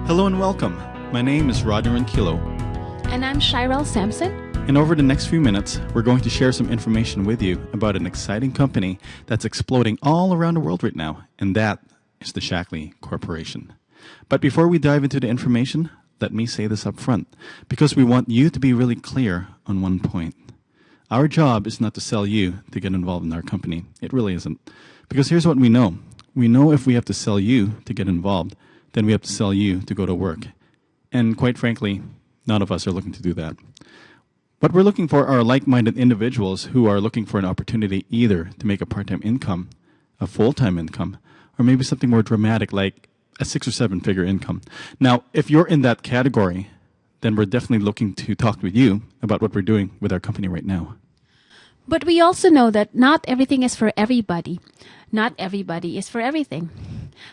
Hello and welcome. My name is Rodney Ronquillo. And I'm Chyrell Samson. And over the next few minutes, we're going to share some information with you about an exciting company that's exploding all around the world right now, and that is the Shaklee Corporation. But before we dive into the information, let me say this up front, because we want you to be really clear on one point. Our job is not to sell you to get involved in our company. It really isn't. Because here's what we know. We know if we have to sell you to get involved, then we have to sell you to go to work. And quite frankly, none of us are looking to do that. What we're looking for are like-minded individuals who are looking for an opportunity either to make a part-time income, a full-time income, or maybe something more dramatic like a 6 or 7 figure income. Now, if you're in that category, then we're definitely looking to talk with you about what we're doing with our company right now. But we also know that not everything is for everybody. Not everybody is for everything.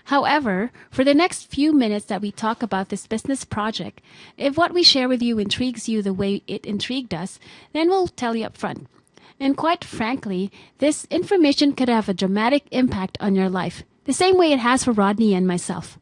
However, for the next few minutes that we talk about this business project, if what we share with you intrigues you the way it intrigued us, then we'll tell you up front. And quite frankly, this information could have a dramatic impact on your life, the same way it has for Rodney and myself.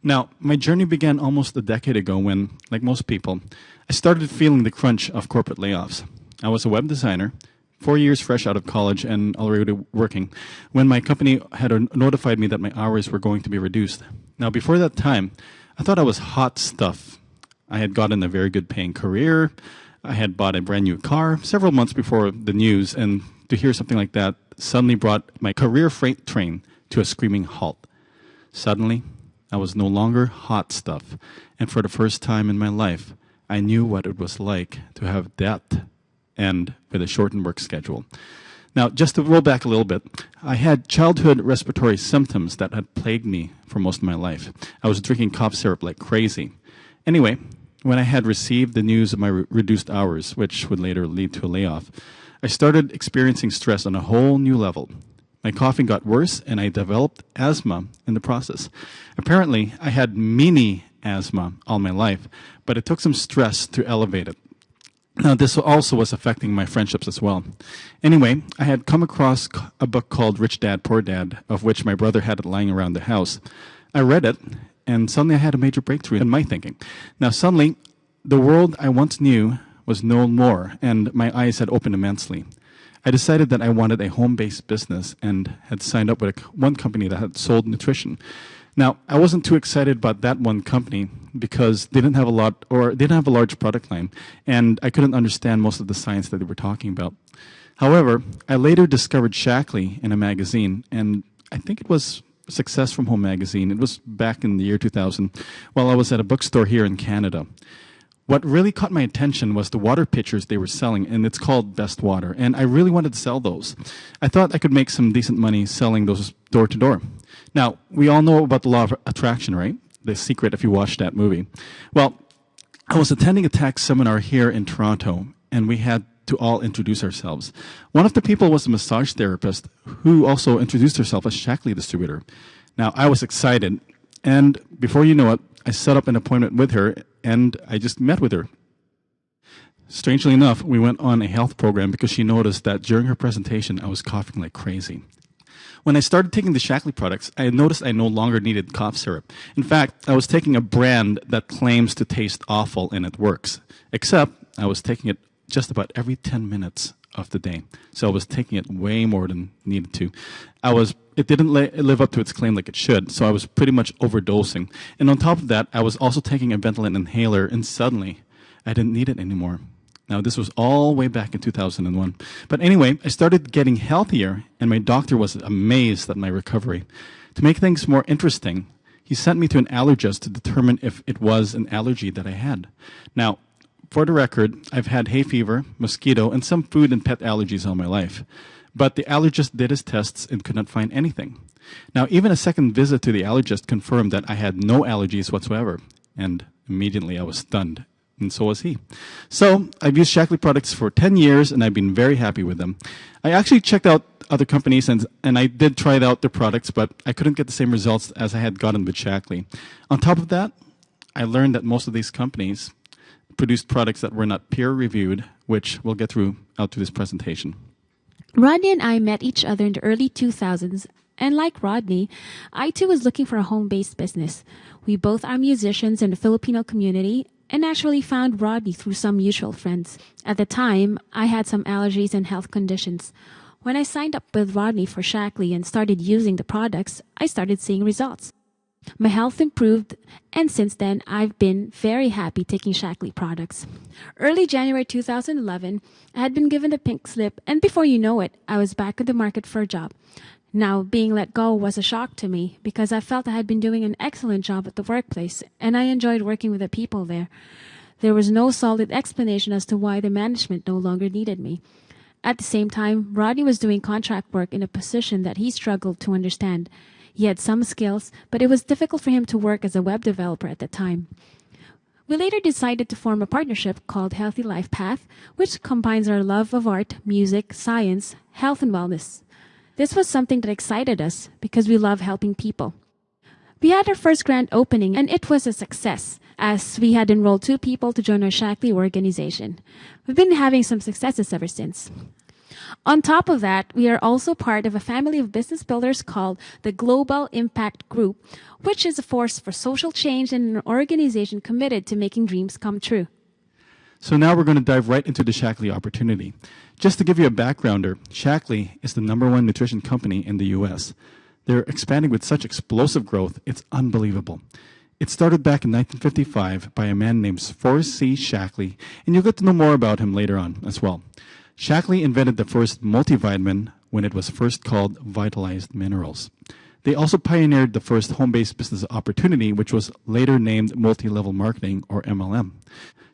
Now, my journey began almost a decade ago when, like most people, I started feeling the crunch of corporate layoffs. I was a web designer, 4 years fresh out of college and already working, when my company had notified me that my hours were going to be reduced. Now, before that time, I thought I was hot stuff. I had gotten a very good paying career. I had bought a brand new car several months before the news, and to hear something like that suddenly brought my career freight train to a screaming halt. Suddenly, I was no longer hot stuff, and for the first time in my life, I knew what it was like to have debt and with a shortened work schedule. Now, just to roll back a little bit, I had childhood respiratory symptoms that had plagued me for most of my life. I was drinking cough syrup like crazy. Anyway, when I had received the news of my reduced hours, which would later lead to a layoff, I started experiencing stress on a whole new level. My coughing got worse, and I developed asthma in the process. Apparently, I had mini asthma all my life, but it took some stress to elevate it. Now, this also was affecting my friendships as well. Anyway, I had come across a book called Rich Dad, Poor Dad, of which my brother had it lying around the house. I read it, and suddenly I had a major breakthrough in my thinking. Now, suddenly, the world I once knew was no more, and my eyes had opened immensely. I decided that I wanted a home-based business and had signed up with one company that had sold nutrition. Now, I wasn't too excited about that one company because they didn't have a large product line, and I couldn't understand most of the science that they were talking about. However, I later discovered Shaklee in a magazine, and I think it was Success from Home magazine. It was back in the year 2000 while I was at a bookstore here in Canada. What really caught my attention was the water pitchers they were selling, and it's called Best Water, and I really wanted to sell those. I thought I could make some decent money selling those door to door. Now, we all know about the law of attraction, right? The Secret, if you watched that movie. Well, I was attending a tax seminar here in Toronto, and we had to all introduce ourselves. One of the people was a massage therapist who also introduced herself as Shaklee distributor. Now, I was excited, and before you know it, I set up an appointment with her, and I just met with her. Strangely enough, we went on a health program because she noticed that during her presentation, I was coughing like crazy. When I started taking the Shaklee products, I noticed I no longer needed cough syrup. In fact, I was taking a brand that claims to taste awful and it works, except I was taking it just about every 10 minutes of the day. So I was taking it way more than needed to. It didn't live up to its claim like it should, so I was pretty much overdosing. And on top of that, I was also taking a Ventolin inhaler, and suddenly I didn't need it anymore. Now, this was all way back in 2001. But anyway, I started getting healthier, and my doctor was amazed at my recovery. To make things more interesting, he sent me to an allergist to determine if it was an allergy that I had. Now, for the record, I've had hay fever, mosquito, and some food and pet allergies all my life. But the allergist did his tests and could not find anything. Now, even a second visit to the allergist confirmed that I had no allergies whatsoever. And immediately I was stunned. And so was he. So I've used Shaklee products for 10 years, and I've been very happy with them. I actually checked out other companies, and I did try out their products, but I couldn't get the same results as I had gotten with Shaklee. On top of that, I learned that most of these companies produced products that were not peer-reviewed, which we'll get through out to this presentation. Rodney and I met each other in the early 2000s And like Rodney, I too was looking for a home-based business. We both are musicians in the Filipino community and actually found Rodney through some mutual friends. At the time, I had some allergies and health conditions. When I signed up with Rodney for Shaklee and started using the products, I started seeing results. My health improved, and since then, I've been very happy taking Shaklee products. Early January 2011, I had been given the pink slip, and before you know it, I was back in the market for a job. Now, being let go was a shock to me because I felt I had been doing an excellent job at the workplace, and I enjoyed working with the people there. There was no solid explanation as to why the management no longer needed me. At the same time, Rodney was doing contract work in a position that he struggled to understand. He had some skills, but it was difficult for him to work as a web developer at the time. We later decided to form a partnership called Healthy Life Path, which combines our love of art, music, science, health, and wellness. This was something that excited us because we love helping people. We had our first grand opening, and it was a success, as we had enrolled 2 people to join our Shaklee organization. We've been having some successes ever since. On top of that, we are also part of a family of business builders called the Global Impact Group, which is a force for social change and an organization committed to making dreams come true. So now we're going to dive right into the Shaklee Opportunity. Just to give you a backgrounder, Shaklee is the #1 nutrition company in the U.S. They're expanding with such explosive growth, it's unbelievable. It started back in 1955 by a man named Forrest C. Shaklee, and you'll get to know more about him later on as well. Shaklee invented the first multivitamin when it was first called Vitalized Minerals. They also pioneered the first home-based business opportunity, which was later named Multi-Level Marketing, or MLM.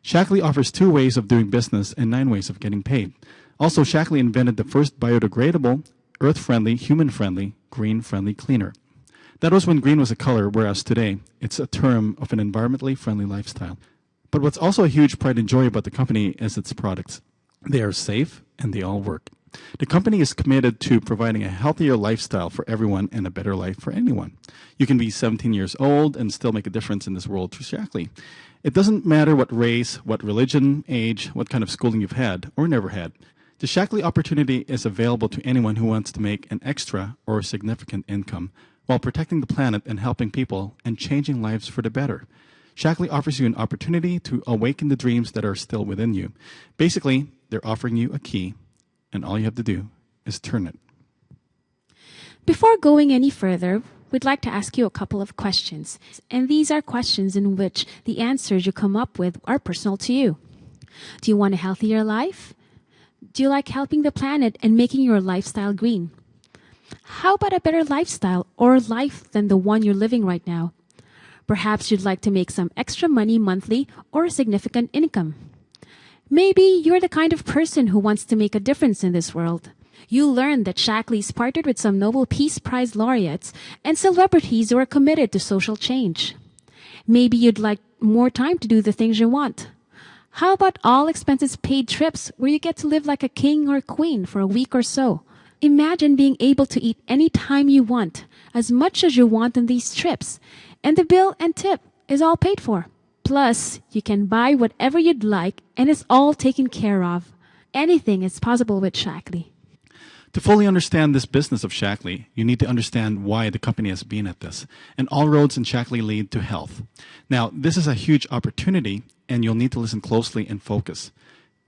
Shaklee offers 2 ways of doing business and 9 ways of getting paid. Also, Shaklee invented the first biodegradable, earth-friendly, human-friendly, green-friendly cleaner. That was when green was a color, whereas today it's a term of an environmentally friendly lifestyle. But what's also a huge pride and joy about the company is its products. They are safe and they all work. The company is committed to providing a healthier lifestyle for everyone and a better life for anyone. You can be 17 years old and still make a difference in this world through Shaklee. It doesn't matter what race, what religion, age, what kind of schooling you've had or never had. The Shaklee Opportunity is available to anyone who wants to make an extra or significant income while protecting the planet and helping people and changing lives for the better. Shaklee offers you an opportunity to awaken the dreams that are still within you. Basically, they're offering you a key, and all you have to do is turn it. Before going any further, we'd like to ask you a couple of questions. And these are questions in which the answers you come up with are personal to you. Do you want a healthier life? Do you like helping the planet and making your lifestyle green? How about a better lifestyle or life than the one you're living right now? Perhaps you'd like to make some extra money monthly or a significant income. Maybe you're the kind of person who wants to make a difference in this world. You learned that Shaklee's partnered with some Nobel Peace Prize laureates and celebrities who are committed to social change. Maybe you'd like more time to do the things you want. How about all expenses paid trips where you get to live like a king or queen for a week or so? Imagine being able to eat any time you want, as much as you want on these trips, and the bill and tip is all paid for. Plus, you can buy whatever you'd like and it's all taken care of. Anything is possible with Shaklee. To fully understand this business of Shaklee, you need to understand why the company has been at this. And all roads in Shaklee lead to health. Now, this is a huge opportunity, and you'll need to listen closely and focus.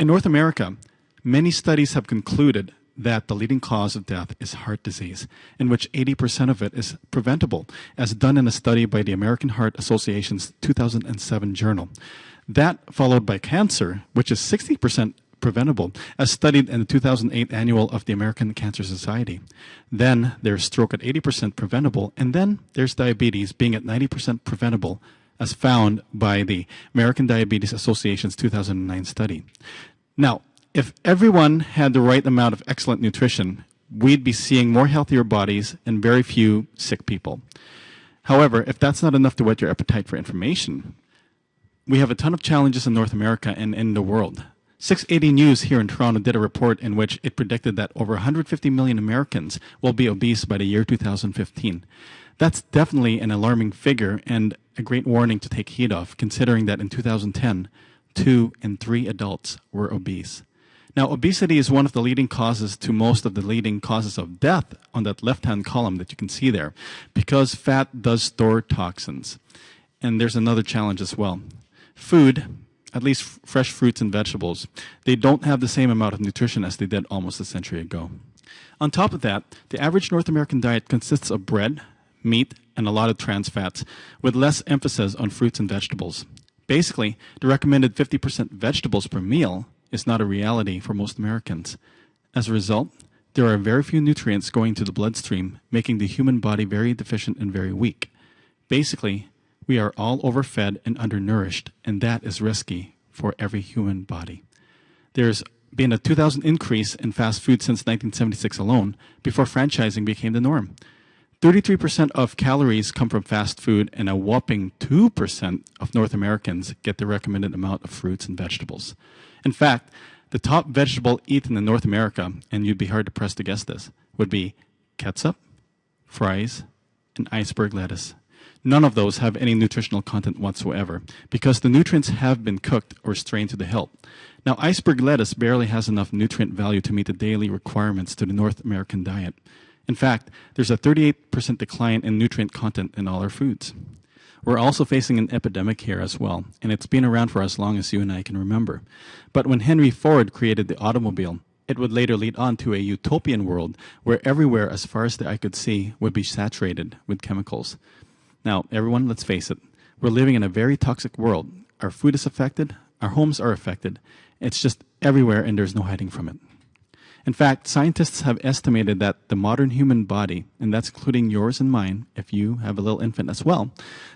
In North America, many studies have concluded that the leading cause of death is heart disease, in which 80% of it is preventable, as done in a study by the American Heart Association's 2007 journal. That followed by cancer, which is 60% preventable, as studied in the 2008 annual of the American Cancer Society. Then there's stroke at 80% preventable, and then there's diabetes being at 90% preventable, as found by the American Diabetes Association's 2009 study. Now, if everyone had the right amount of excellent nutrition, we'd be seeing more healthier bodies and very few sick people. However, if that's not enough to whet your appetite for information, we have a ton of challenges in North America and in the world. 680 News here in Toronto did a report in which it predicted that over 150 million Americans will be obese by the year 2015. That's definitely an alarming figure and a great warning to take heed of, considering that in 2010, 2 in 3 adults were obese. Now, obesity is one of the leading causes to most of the leading causes of death on that left-hand column that you can see there, because fat does store toxins. And there's another challenge as well. Food, at least fresh fruits and vegetables, they don't have the same amount of nutrition as they did almost a century ago. On top of that, the average North American diet consists of bread, meat, and a lot of trans fats, with less emphasis on fruits and vegetables. Basically, the recommended 50% vegetables per meal is not a reality for most Americans. As a result, there are very few nutrients going to the bloodstream, making the human body very deficient and very weak. Basically, we are all overfed and undernourished, and that is risky for every human body. There's been a 2,000 increase in fast food since 1976 alone, before franchising became the norm. 33% of calories come from fast food, and a whopping 2% of North Americans get the recommended amount of fruits and vegetables. In fact, the top vegetable eaten in North America, and you'd be hard-pressed to guess this, would be ketchup, fries, and iceberg lettuce. None of those have any nutritional content whatsoever, because the nutrients have been cooked or strained to the hilt. Now, iceberg lettuce barely has enough nutrient value to meet the daily requirements to the North American diet. In fact, there's a 38% decline in nutrient content in all our foods. We're also facing an epidemic here as well, and it's been around for as long as you and I can remember. But when Henry Ford created the automobile, it would later lead on to a utopian world where everywhere as far as the eye could see would be saturated with chemicals. Now, everyone, let's face it. We're living in a very toxic world. Our food is affected. Our homes are affected. It's just everywhere, and there's no hiding from it. In fact, scientists have estimated that the modern human body, and that's including yours and mine, if you have a little infant as well,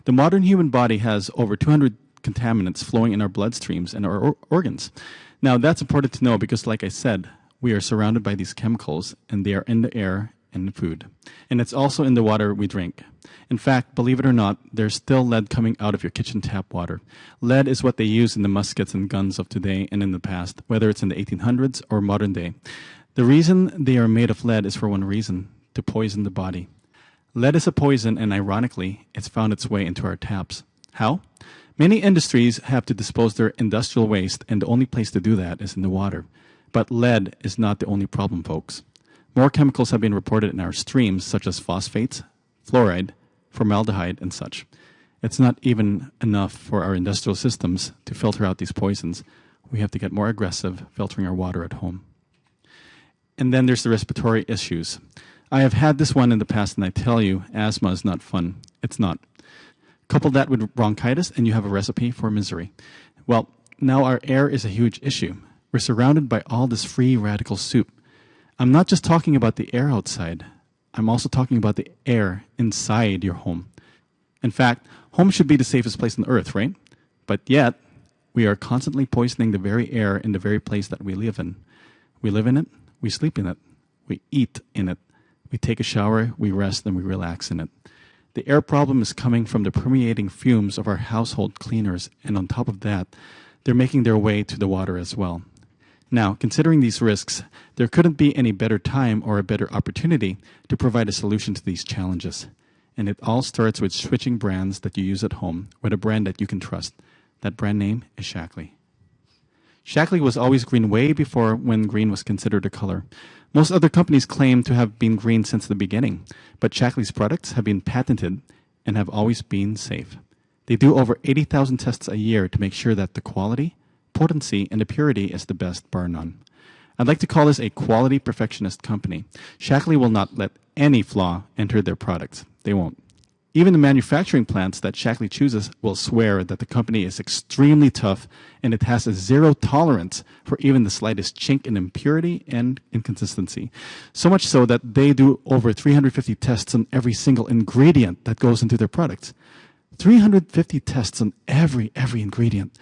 the modern human body has over 200 contaminants flowing in our bloodstreams and our organs. Now, that's important to know because, like I said, we are surrounded by these chemicals, and they are in the air and the food. And it's also in the water we drink. In fact, believe it or not, there's still lead coming out of your kitchen tap water. Lead is what they use in the muskets and guns of today and in the past, whether it's in the 1800s or modern day. The reason they are made of lead is for one reason, to poison the body. Lead is a poison, and ironically, it's found its way into our taps. How? Many industries have to dispose their industrial waste, and the only place to do that is in the water. But lead is not the only problem, folks. More chemicals have been reported in our streams, such as phosphates, fluoride, formaldehyde, and such. It's not even enough for our industrial systems to filter out these poisons. We have to get more aggressive filtering our water at home. And then there's the respiratory issues. I have had this one in the past, and I tell you, asthma is not fun. It's not. Couple that with bronchitis, and you have a recipe for misery. Well, now our air is a huge issue. We're surrounded by all this free radical soup. I'm not just talking about the air outside. I'm also talking about the air inside your home. In fact, home should be the safest place on earth, right? But yet, we are constantly poisoning the very air in the very place that we live in. We live in it. We sleep in it. We eat in it. We take a shower, we rest, and we relax in it. The air problem is coming from the permeating fumes of our household cleaners, and on top of that, they're making their way to the water as well. Now, considering these risks, there couldn't be any better time or a better opportunity to provide a solution to these challenges. And it all starts with switching brands that you use at home with a brand that you can trust. That brand name is Shaklee. Shaklee was always green way before when green was considered a color. Most other companies claim to have been green since the beginning, but Shaklee's products have been patented and have always been safe. They do over 80,000 tests a year to make sure that the quality, potency, and the purity is the best, bar none. I'd like to call this a quality perfectionist company. Shaklee will not let any flaw enter their products. They won't. Even the manufacturing plants that Shaklee chooses will swear that the company is extremely tough and it has a zero tolerance for even the slightest chink in impurity and inconsistency. So much so that they do over 350 tests on every single ingredient that goes into their products. 350 tests on every ingredient.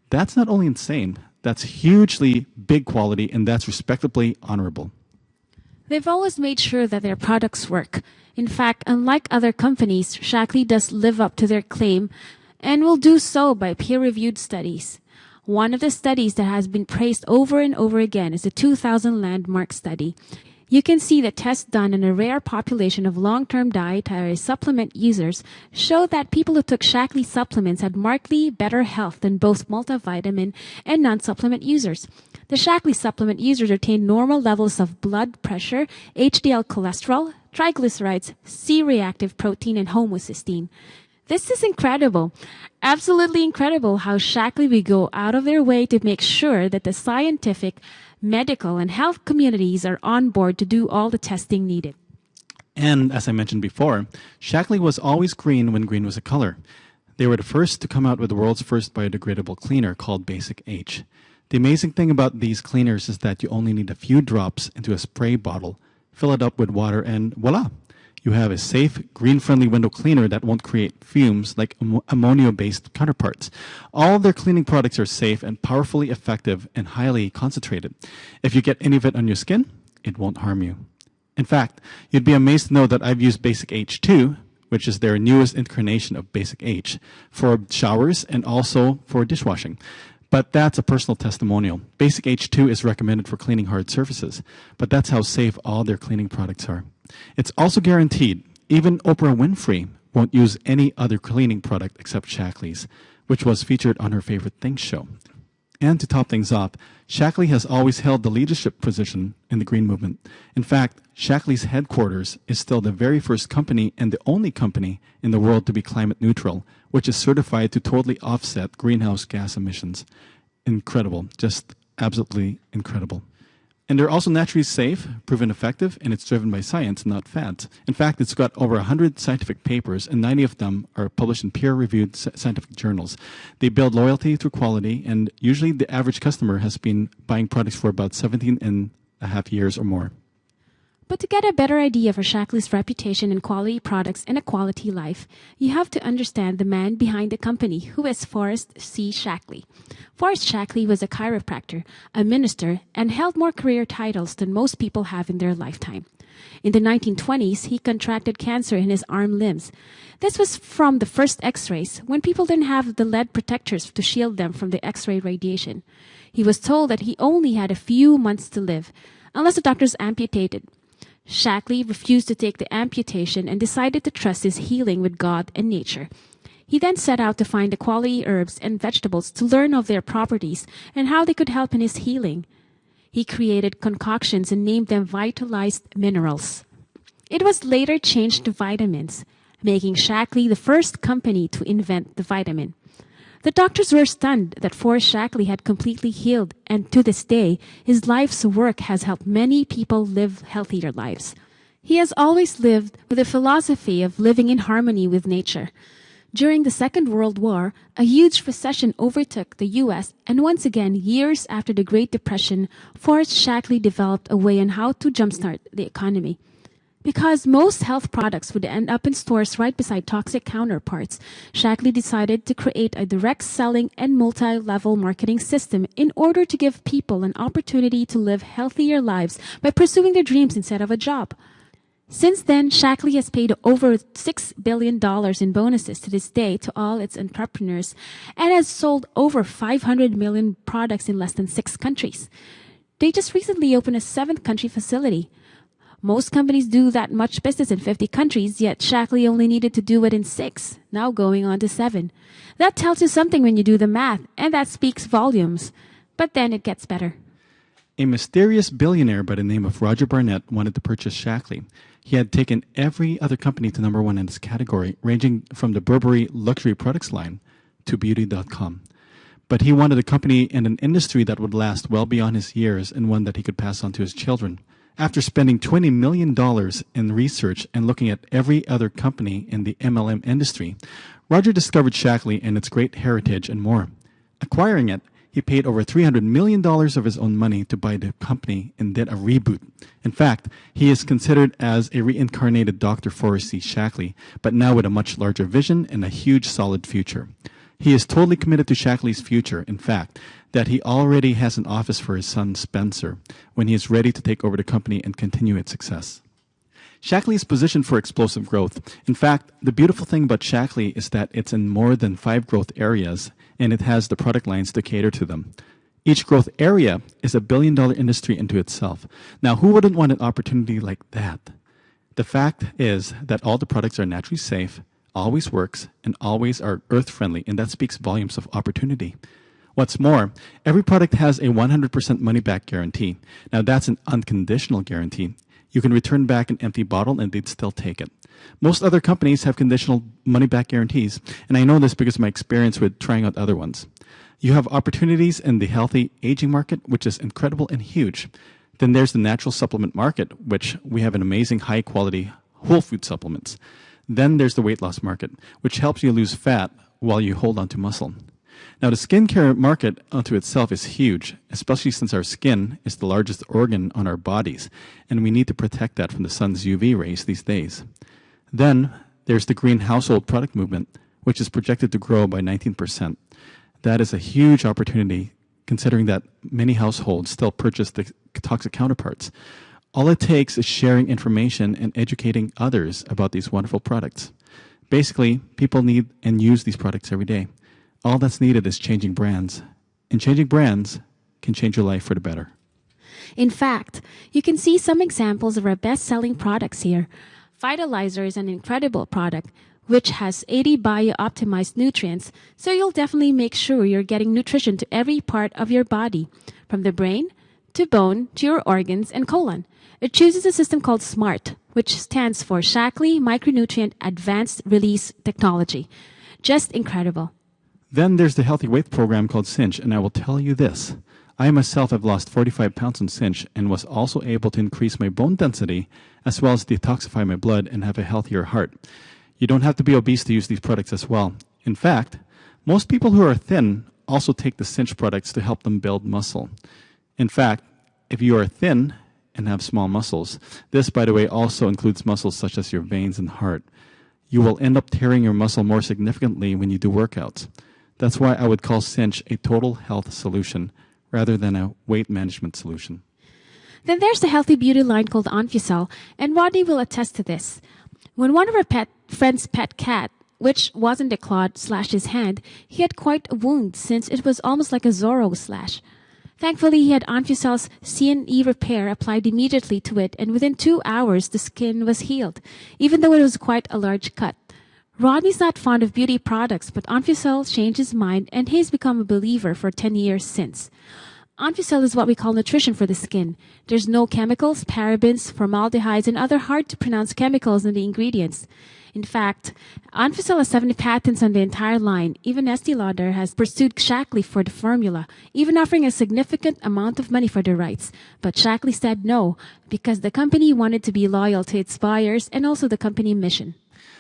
That's not only insane, that's hugely big quality, and that's respectably honorable. They've always made sure that their products work. In fact, unlike other companies, Shaklee does live up to their claim and will do so by peer-reviewed studies. One of the studies that has been praised over and over again is the 2000 landmark study. You can see that tests done on a rare population of long-term dietary supplement users show that people who took Shaklee supplements had markedly better health than both multivitamin and non-supplement users. The Shaklee supplement users retained normal levels of blood pressure, HDL cholesterol, triglycerides, C-reactive protein, and homocysteine. This is incredible. Absolutely incredible how Shaklee will go out of their way to make sure that the scientific, medical, and health communities are on board to do all the testing needed. And as I mentioned before, Shaklee was always green when green was a color. They were the first to come out with the world's first biodegradable cleaner called Basic H. The amazing thing about these cleaners is that you only need a few drops into a spray bottle, fill it up with water, and voila! You have a safe, green-friendly window cleaner that won't create fumes like ammonia-based counterparts. All their cleaning products are safe and powerfully effective and highly concentrated. If you get any of it on your skin, it won't harm you. In fact, you'd be amazed to know that I've used Basic H2, which is their newest incarnation of Basic H, for showers and also for dishwashing. But that's a personal testimonial. Basic H2 is recommended for cleaning hard surfaces, but that's how safe all their cleaning products are. It's also guaranteed. Even Oprah Winfrey won't use any other cleaning product except Shaklee's, which was featured on her Favorite Things show. And to top things off, Shaklee has always held the leadership position in the green movement. In fact, Shaklee's headquarters is still the very first company and the only company in the world to be climate neutral, which is certified to totally offset greenhouse gas emissions. Incredible, just absolutely incredible. And they're also naturally safe, proven effective, and it's driven by science, not fads. In fact, it's got over 100 scientific papers, and 90 of them are published in peer-reviewed scientific journals. They build loyalty through quality, and usually the average customer has been buying products for about 17 and a half years or more. But to get a better idea for Shaklee's reputation in quality products and a quality life, you have to understand the man behind the company, who is Forrest C. Shaklee. Forrest Shaklee was a chiropractor, a minister, and held more career titles than most people have in their lifetime. In the 1920s, he contracted cancer in his arm limbs. This was from the first x-rays, when people didn't have the lead protectors to shield them from the x-ray radiation. He was told that he only had a few months to live, unless the doctors amputated. Shaklee refused to take the amputation and decided to trust his healing with God and nature. He then set out to find the quality herbs and vegetables to learn of their properties and how they could help in his healing. He created concoctions and named them vitalized minerals. It was later changed to vitamins, making Shaklee the first company to invent the vitamin. The doctors were stunned that Forrest Shaklee had completely healed, and to this day, his life's work has helped many people live healthier lives. He has always lived with a philosophy of living in harmony with nature. During the Second World War, a huge recession overtook the U.S., and once again, years after the Great Depression, Forrest Shaklee developed a way on how to jumpstart the economy. Because most health products would end up in stores right beside toxic counterparts, Shaklee decided to create a direct selling and multi-level marketing system in order to give people an opportunity to live healthier lives by pursuing their dreams instead of a job. Since then, Shaklee has paid over $6 billion in bonuses to this day to all its entrepreneurs and has sold over 500 million products in less than 6 countries. They just recently opened a 7th country facility. Most companies do that much business in 50 countries, yet Shaklee only needed to do it in 6, now going on to 7. That tells you something when you do the math, and that speaks volumes. But then it gets better. A mysterious billionaire by the name of Roger Barnett wanted to purchase Shaklee. He had taken every other company to number 1 in this category, ranging from the Burberry luxury products line to beauty.com. But he wanted a company in an industry that would last well beyond his years and one that he could pass on to his children. After spending $20 million in research and looking at every other company in the MLM industry, Roger discovered Shaklee and its great heritage and more. Acquiring it, he paid over $300 million of his own money to buy the company and did a reboot. In fact, he is considered as a reincarnated Dr. Forrest C. Shaklee, but now with a much larger vision and a huge solid future. He is totally committed to Shaklee's future. In fact, that he already has an office for his son Spencer when he is ready to take over the company and continue its success. Shaklee is positioned for explosive growth. In fact, the beautiful thing about Shaklee is that it's in more than 5 growth areas, and it has the product lines to cater to them. Each growth area is a billion-dollar industry into itself. Now, who wouldn't want an opportunity like that? The fact is that all the products are naturally safe, always works, and always are earth-friendly, and that speaks volumes of opportunity. What's more, every product has a 100% money-back guarantee. Now, that's an unconditional guarantee. You can return back an empty bottle and they'd still take it. Most other companies have conditional money-back guarantees, and I know this because of my experience with trying out other ones. You have opportunities in the healthy aging market, which is incredible and huge. Then there's the natural supplement market, which we have an amazing high-quality whole food supplements. Then there's the weight loss market, which helps you lose fat while you hold on to muscle. Now, the skincare market unto itself is huge, especially since our skin is the largest organ on our bodies, and we need to protect that from the sun's UV rays these days. Then there's the green household product movement, which is projected to grow by 19%. That is a huge opportunity, considering that many households still purchase the toxic counterparts. All it takes is sharing information and educating others about these wonderful products. Basically, people need and use these products every day. All that's needed is changing brands. And changing brands can change your life for the better. In fact, you can see some examples of our best-selling products here. Vitalizer is an incredible product, which has 80 bio-optimized nutrients, so you'll definitely make sure you're getting nutrition to every part of your body, from the brain to bone to your organs and colon. It chooses a system called SMART, which stands for Shaklee Micronutrient Advanced Release Technology. Just incredible. Then there's the healthy weight program called Cinch, and I will tell you this. I myself have lost 45 pounds in Cinch and was also able to increase my bone density as well as detoxify my blood and have a healthier heart. You don't have to be obese to use these products as well. In fact, most people who are thin also take the Cinch products to help them build muscle. In fact, if you are thin and have small muscles, this, by the way, also includes muscles such as your veins and heart, you will end up tearing your muscle more significantly when you do workouts. That's why I would call Cinch a total health solution rather than a weight management solution. Then there's the healthy beauty line called Onfusel, and Rodney will attest to this. When one of our friend's pet cat, which wasn't a claw, slashed his hand, he had quite a wound since it was almost like a Zorro slash. Thankfully, he had Onfusel's CNE repair applied immediately to it, and within 2 hours, the skin was healed, even though it was quite a large cut. Rodney's not fond of beauty products, but Onfusel changed his mind, and he's become a believer for 10 years since. Onfusel is what we call nutrition for the skin. There's no chemicals, parabens, formaldehydes, and other hard-to-pronounce chemicals in the ingredients. In fact, Onfusel has 70 patents on the entire line. Even Estee Lauder has pursued Shaklee for the formula, even offering a significant amount of money for the rights. But Shaklee said no, because the company wanted to be loyal to its buyers and also the company mission.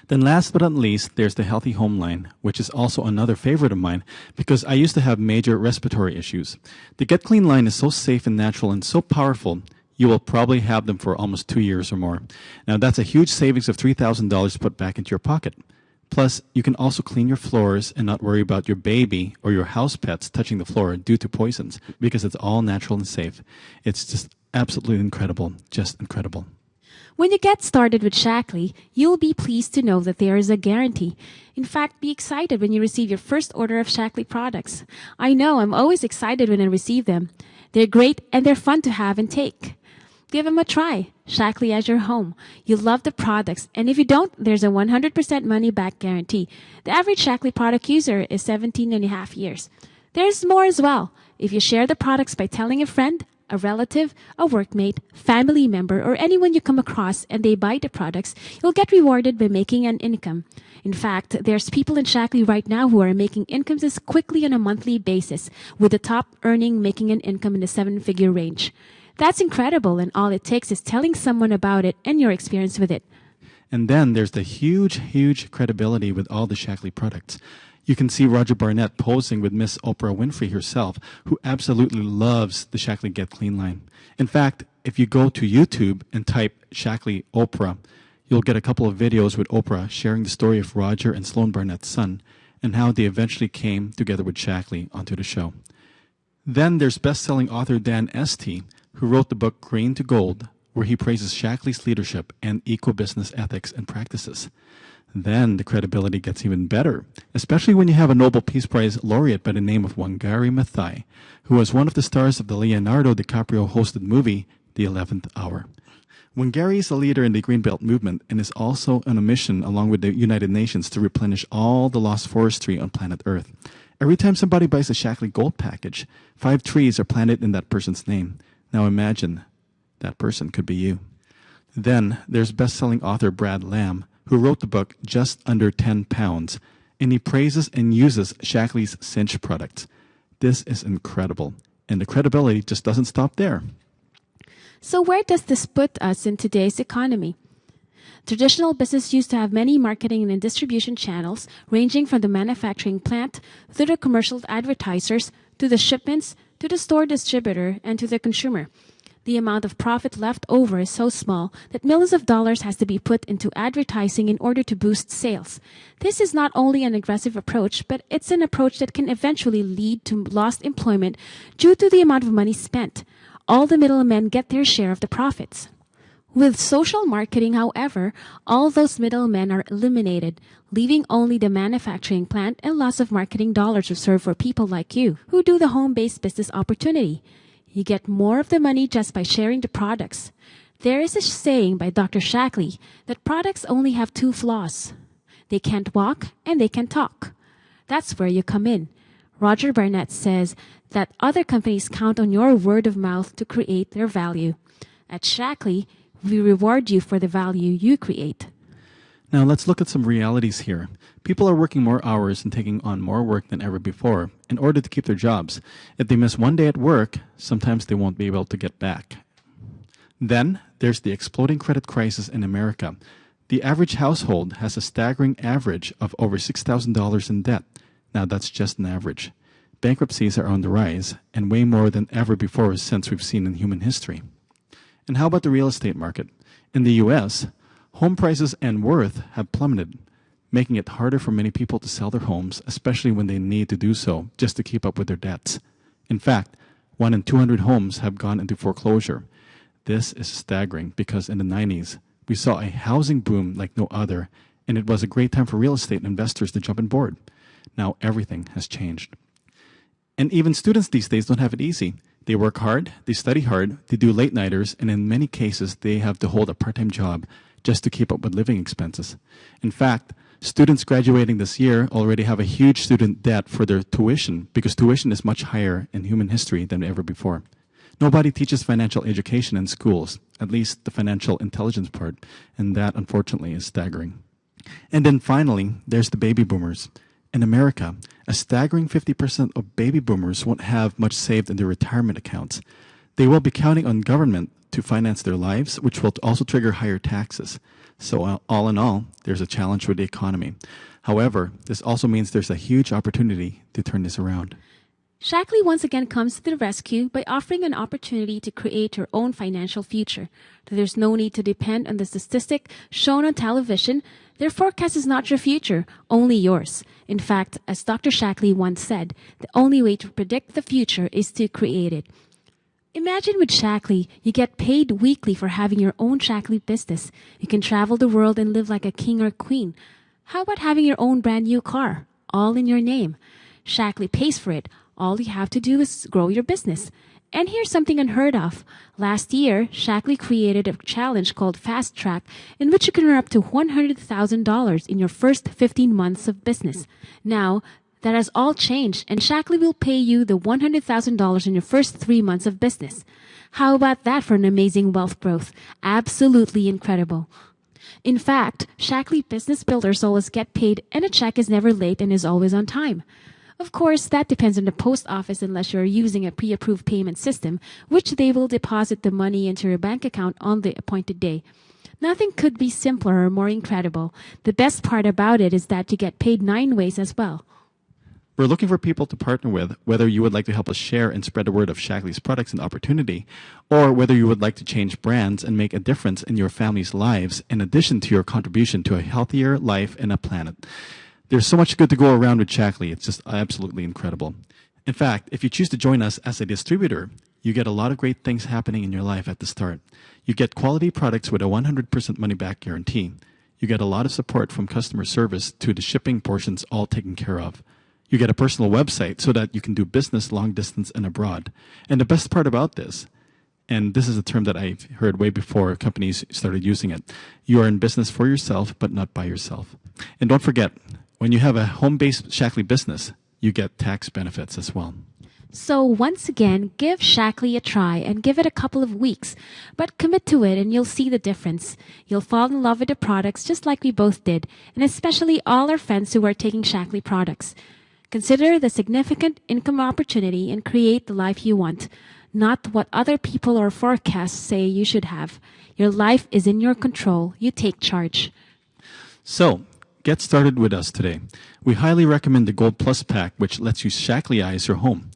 Then last but not least, there's the Healthy Home line, which is also another favorite of mine because I used to have major respiratory issues. The Get Clean line is so safe and natural and so powerful, you will probably have them for almost 2 years or more. Now, that's a huge savings of $3,000 put back into your pocket. Plus, you can also clean your floors and not worry about your baby or your house pets touching the floor due to poisons because it's all natural and safe. It's just absolutely incredible, just incredible. When you get started with Shaklee, you'll be pleased to know that there is a guarantee. In fact, be excited when you receive your first order of Shaklee products. I know, I'm always excited when I receive them. They're great and they're fun to have and take. Give them a try. Shaklee as your home. You'll love the products, and if you don't, there's a 100% money-back guarantee. The average Shaklee product user is 17.5 years. There's more as well. If you share the products by telling a friend, a relative, a workmate, family member, or anyone you come across and they buy the products, you'll get rewarded by making an income. In fact, there's people in Shaklee right now who are making incomes as quickly on a monthly basis, with the top earning making an income in the 7-figure range. That's incredible, and all it takes is telling someone about it and your experience with it. And then there's the huge credibility with all the Shaklee products. You can see Roger Barnett posing with Miss Oprah Winfrey herself, who absolutely loves the Shaklee Get Clean line. In fact, if you go to YouTube and type Shaklee Oprah, you'll get a couple of videos with Oprah sharing the story of Roger and Sloan Barnett's son and how they eventually came together with Shaklee onto the show. Then there's best-selling author Dan Estee, who wrote the book Green to Gold, where he praises Shaklee's leadership and eco-business ethics and practices. Then the credibility gets even better, especially when you have a Nobel Peace Prize laureate by the name of Wangari Maathai, who was one of the stars of the Leonardo DiCaprio hosted movie, The 11th Hour. Wangari is a leader in the Greenbelt movement and is also on a mission along with the United Nations to replenish all the lost forestry on planet Earth. Every time somebody buys a Shaklee Gold package, 5 trees are planted in that person's name. Now imagine that person could be you. Then there's best-selling author Brad Lamb, who wrote the book Just Under 10 Pounds, and he praises and uses Shaklee's cinch products. This is incredible, and the credibility just doesn't stop there. So where does this put us in today's economy? Traditional business used to have many marketing and distribution channels, ranging from the manufacturing plant to the commercial advertisers, to the shipments, to the store distributor, and to the consumer. The amount of profit left over is so small that millions of dollars has to be put into advertising in order to boost sales. This is not only an aggressive approach, but it's an approach that can eventually lead to lost employment due to the amount of money spent. All the middlemen get their share of the profits. With social marketing, however, all those middlemen are eliminated, leaving only the manufacturing plant and lots of marketing dollars reserved for people like you who do the home-based business opportunity. You get more of the money just by sharing the products. There is a saying by Dr. Shaklee that products only have 2 flaws. They can't walk and they can talk. That's where you come in. Roger Barnett says that other companies count on your word of mouth to create their value. At Shaklee, we reward you for the value you create. Now let's look at some realities here. People are working more hours and taking on more work than ever before in order to keep their jobs. If they miss one day at work, sometimes they won't be able to get back. Then there's the exploding credit crisis in America. The average household has a staggering average of over $6,000 in debt. Now that's just an average. Bankruptcies are on the rise, and way more than ever before since we've seen in human history. And how about the real estate market? In the U.S., home prices and worth have plummeted, making it harder for many people to sell their homes, especially when they need to do so just to keep up with their debts. In fact, 1 in 200 homes have gone into foreclosure. This is staggering because in the 90s, we saw a housing boom like no other, and it was a great time for real estate investors to jump on board. Now everything has changed. And even students these days don't have it easy. They work hard, they study hard, they do late-nighters, and in many cases, they have to hold a part-time job just to keep up with living expenses. In fact, students graduating this year already have a huge student debt for their tuition because tuition is much higher in human history than ever before. Nobody teaches financial education in schools, at least the financial intelligence part, and that, unfortunately, is staggering. And then finally, there's the baby boomers. In America, a staggering 50% of baby boomers won't have much saved in their retirement accounts. They will be counting on government to finance their lives, which will also trigger higher taxes. So all in all, there's a challenge with the economy. However, this also means there's a huge opportunity to turn this around. Shaklee once again comes to the rescue by offering an opportunity to create your own financial future. There's no need to depend on the statistic shown on television. Their forecast is not your future, only yours. In fact, as Dr. Shaklee once said, the only way to predict the future is to create it. Imagine with Shaklee, you get paid weekly for having your own Shaklee business. You can travel the world and live like a king or queen. How about having your own brand new car, all in your name? Shaklee pays for it. All you have to do is grow your business. And here's something unheard of. Last year, Shaklee created a challenge called Fast Track, in which you can earn up to $100,000 in your first 15 months of business. Now, that has all changed, and Shaklee will pay you the $100,000 in your first 3 months of business. How about that for an amazing wealth growth? Absolutely incredible. In fact, Shaklee business builders always get paid, and a check is never late and is always on time. Of course, that depends on the post office unless you're using a pre-approved payment system, which they will deposit the money into your bank account on the appointed day. Nothing could be simpler or more incredible. The best part about it is that you get paid 9 ways as well. We're looking for people to partner with, whether you would like to help us share and spread the word of Shaklee's products and opportunity, or whether you would like to change brands and make a difference in your family's lives in addition to your contribution to a healthier life and a planet. There's so much good to go around with Shaklee. It's just absolutely incredible. In fact, if you choose to join us as a distributor, you get a lot of great things happening in your life at the start. You get quality products with a 100% money-back guarantee. You get a lot of support from customer service to the shipping portions all taken care of. You get a personal website so that you can do business long distance and abroad. And the best part about this, and this is a term that I've heard way before companies started using it, you are in business for yourself, but not by yourself. And don't forget, when you have a home-based Shaklee business, you get tax benefits as well. So once again, give Shaklee a try and give it a couple of weeks, but commit to it and you'll see the difference. You'll fall in love with the products just like we both did, and especially all our friends who are taking Shaklee products. Consider the significant income opportunity and create the life you want, not what other people or forecasts say you should have. Your life is in your control. You take charge. So, get started with us today. We highly recommend the Gold Plus Pack, which lets you Shakleeize your home.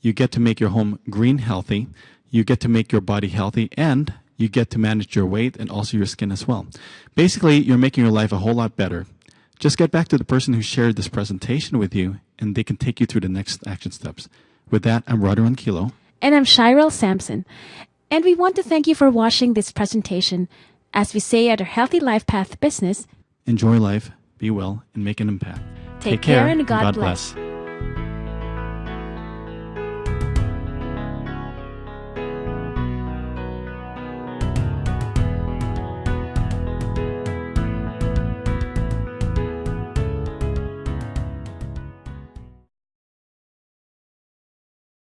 You get to make your home green healthy, you get to make your body healthy, and you get to manage your weight and also your skin as well. Basically, you're making your life a whole lot better. Just get back to the person who shared this presentation with you, and they can take you through the next action steps. With that, I'm Rodney Ronquillo. And I'm Chyrell Samson. And we want to thank you for watching this presentation. As we say at our Healthy Life Path business, enjoy life, be well, and make an impact. Take care and God bless.